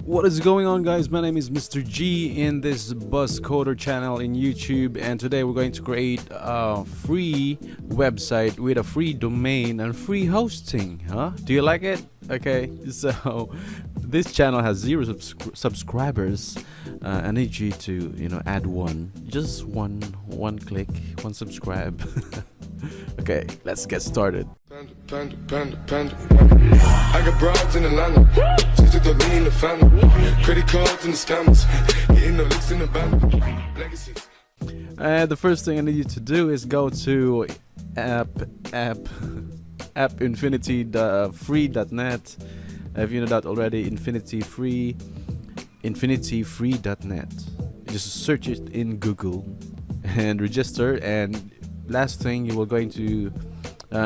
What is going on, guys? My name is Mr.G in this Buzz Coder channel in YouTube, and today we're going to create a free website with a free domain and free hosting. Do you like it? Okay, so this channel has 0 subscribers. I need you to add one, just one click, one subscribe. Okay, let's get started. I got broads in Atlanta. Just took the lean in the family. Credit cards and the scammers. Getting the licks in the band. Legacies. The first thing I need you to do is go to appinfinity.free.net. If you know that already, infinityfree.net. Just search it in Google and register. And last thing you will going to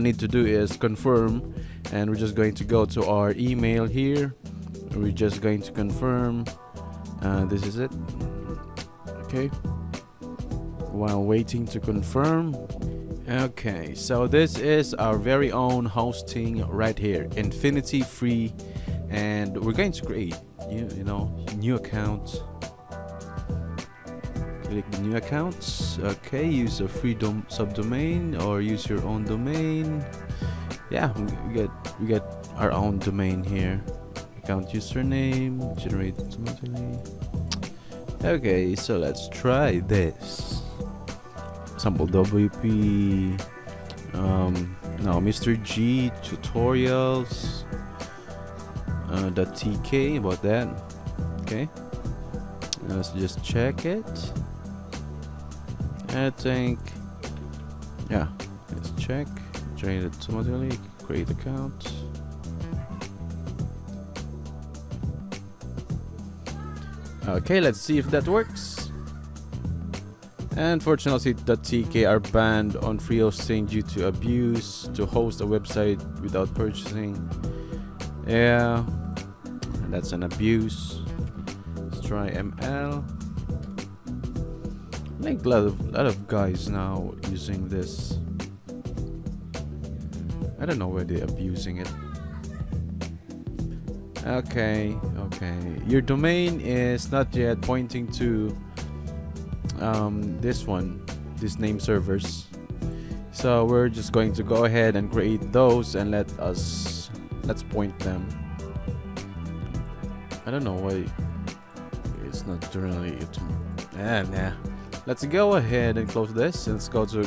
need to do is confirm, and we're just going to go to our email here. We're just going to confirm. This is it. Okay, while waiting to confirm. Okay, so this is our very own hosting right here, Infinity Free, and we're going to create new account. Click the new accounts. Okay, use a free subdomain or use your own domain. Yeah, we get our own domain here. Account username, generate automatically. Okay, so let's try this. Sample WP. Now Mr.G tutorials. .tk about that. Okay, let's just check it. I think, yeah, let's check. Generate it automatically. Create account. Okay, let's see if that works. Unfortunately, .tk are banned on free hosting due to abuse to host a website without purchasing. Yeah, that's an abuse. Let's try ML. I think a lot of guys now using this. I don't know where they're abusing it. Okay. Your domain is not yet pointing to this name servers. So we're just going to go ahead and create those and let's point them. I don't know why it's not generally nah. Let's go ahead and close this. Let's go to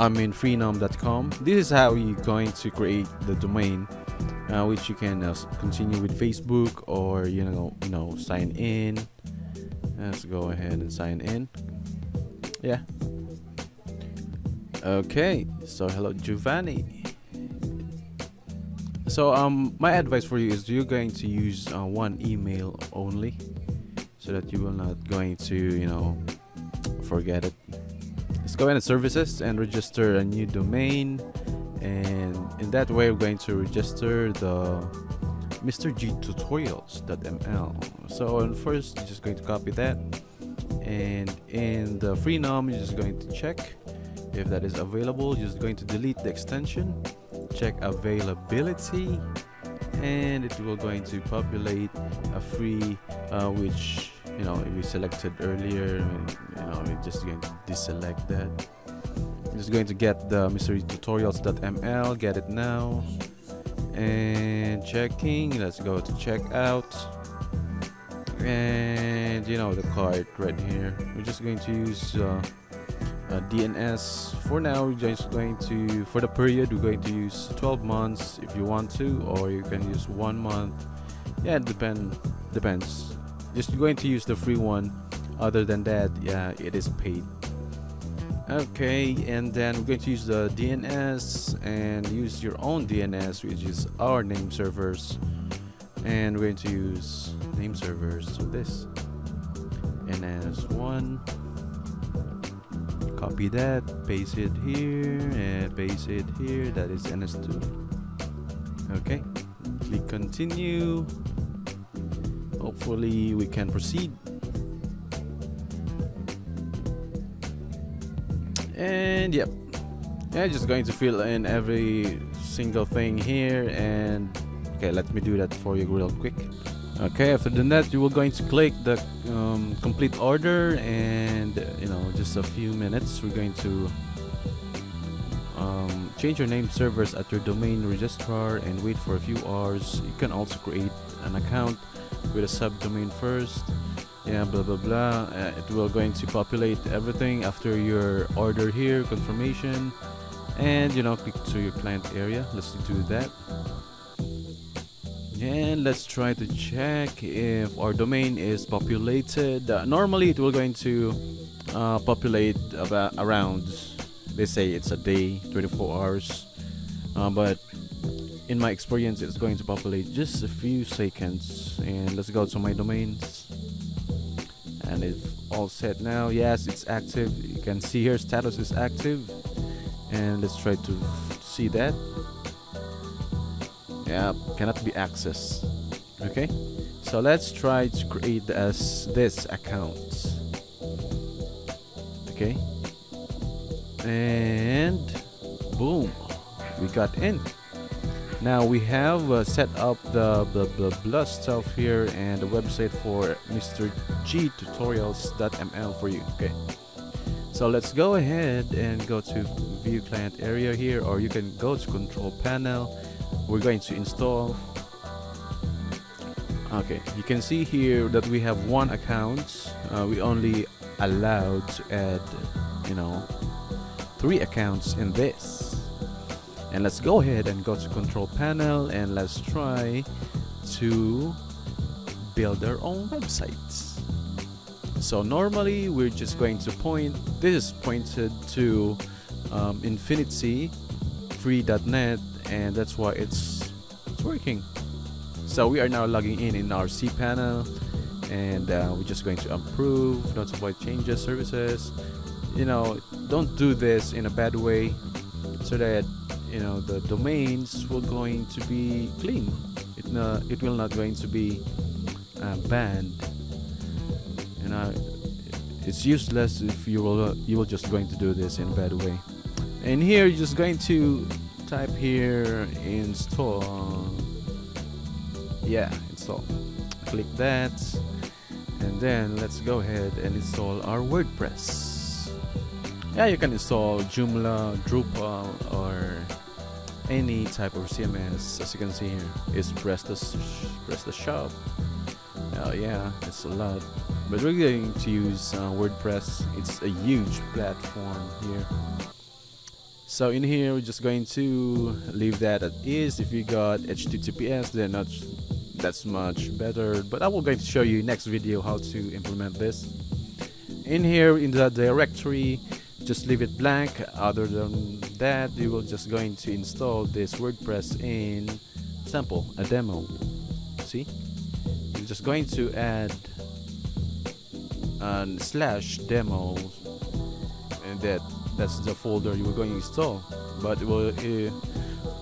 freenom.com. This is how you're going to create the domain, which you can continue with Facebook or sign in. Let's go ahead and sign in. Yeah. Okay. So hello, Giovanni. So my advice for you is you're going to use one email only, so that you will not going to forget it. Let's go into services and register a new domain, and in that way we're going to register the Mr.G tutorials.ml. So first you're just going to copy that, and in the freenom you're just going to check if that is available. You're just going to delete the extension, check availability, and it will going to populate a free which we selected earlier. We're just going to deselect that. I'm just going to get the Mr.G tutorials.ml, get it now, and checking. Let's go to checkout, and the cart right here. We're just going to use DNS for now. We're just going to, for the period, we're going to use 12 months if you want to, or you can use 1 month. Yeah, it depends. Just going to use the free one. Other than that, yeah, it is paid. Okay, and then we're going to use the DNS and use your own DNS, which is our name servers. And we're going to use name servers. So this NS1. Copy that, paste it here, and paste it here. That is NS2. Okay, click continue. Hopefully we can proceed. And yep, just going to fill in every single thing here and Okay, let me do that for you real quick. Okay, after that you will going to click the complete order, and just a few minutes we're going to change your name servers at your domain registrar and wait for a few hours. You can also create an account with a subdomain first. Yeah, blah blah blah. It will going to populate everything after your order here, confirmation, and click to your client area. Let's do that. And let's try to check if our domain is populated. Normally it will going to populate about around, they say it's a day, 24 hours, but in my experience it's going to populate just a few seconds. And let's go to my domains, and it's all set now. Yes, it's active. You can see here status is active, and let's try to see that. Yeah, cannot be accessed. Okay, so let's try to create this account. Okay, and boom, we got in. Now we have set up the blah blah blah stuff here and the website for Mr.G tutorials.ml for you. Okay, so let's go ahead and go to view client area here, or you can go to control panel. We're going to install. Okay, you can see here that we have one account. We only allowed to add 3 accounts in this. And let's go ahead and go to control panel, and let's try to build our own websites. So normally we're just going to point, this is pointed to infinity free.net, and that's why it's working. So we are now logging in our cPanel, and we're just going to approve, notify changes, services. Don't do this in a bad way, so that the domains will going to be clean. It will not going to be banned. It's useless if you will just going to do this in a bad way. And here you're just going to type here install. Yeah, install. Click that, and then let's go ahead and install our WordPress. Yeah, you can install Joomla, Drupal, or any type of CMS. As you can see here, is PrestaShop. Oh yeah, it's a lot, but we're going to use WordPress. It's a huge platform here. So in here we're just going to leave that as is. If you got HTTPS, then that's much better, but I will going to show you next video how to implement this. In here in the directory, just leave it blank. Other than that, you will just going to install this WordPress in sample, a demo. See, you're just going to add /demo, and that's the folder you were going to install. But it will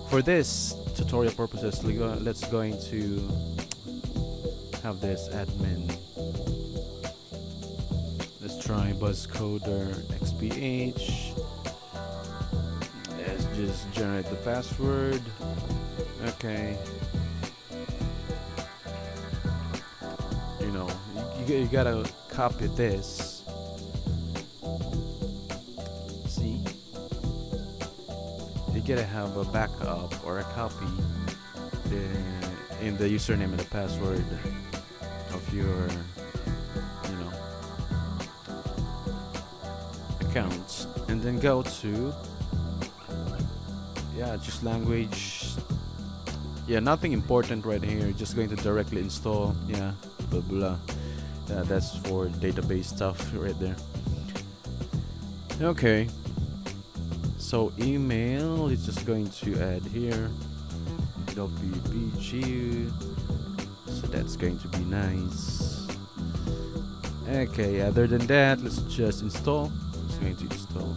for this tutorial purposes, let's going to have this admin. Let's try buzzcoder xph. Let's just generate the password. Okay, you gotta copy this. See, you gotta have a backup or a copy in the username and the password of your accounts, and then go to just language. Nothing important right here, just going to directly install blah blah. That's for database stuff right there. Okay, so email is just going to add here WPG, so that's going to be nice. Okay, other than that, let's just install. It's going to install.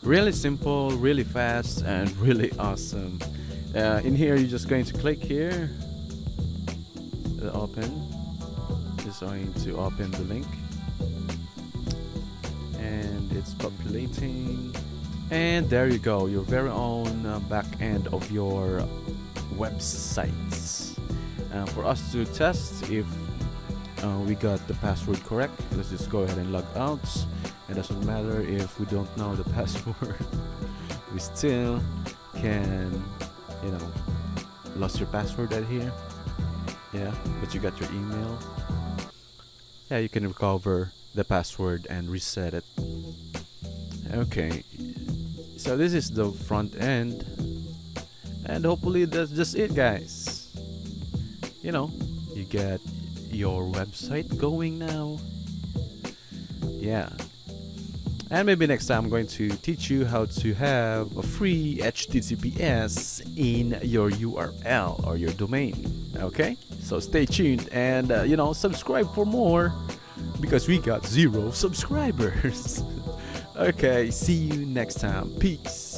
Really simple, really fast, and really awesome. In here you're just going to click here, open. Just going to open the link, and it's populating, And there you go, your very own back end of your websites. For us to test if we got the password correct, let's just go ahead and log out. It doesn't matter if we don't know the password. We still can, lost your password right here. Yeah, but you got your email. Yeah, you can recover the password and reset it. Okay, so this is the front end, and hopefully that's just it, guys. You get your website going now. Yeah, and maybe next time I'm going to teach you how to have a free HTTPS in your URL or your domain. Okay, so stay tuned and subscribe for more, because we got 0 subscribers. Okay, see you next time. Peace.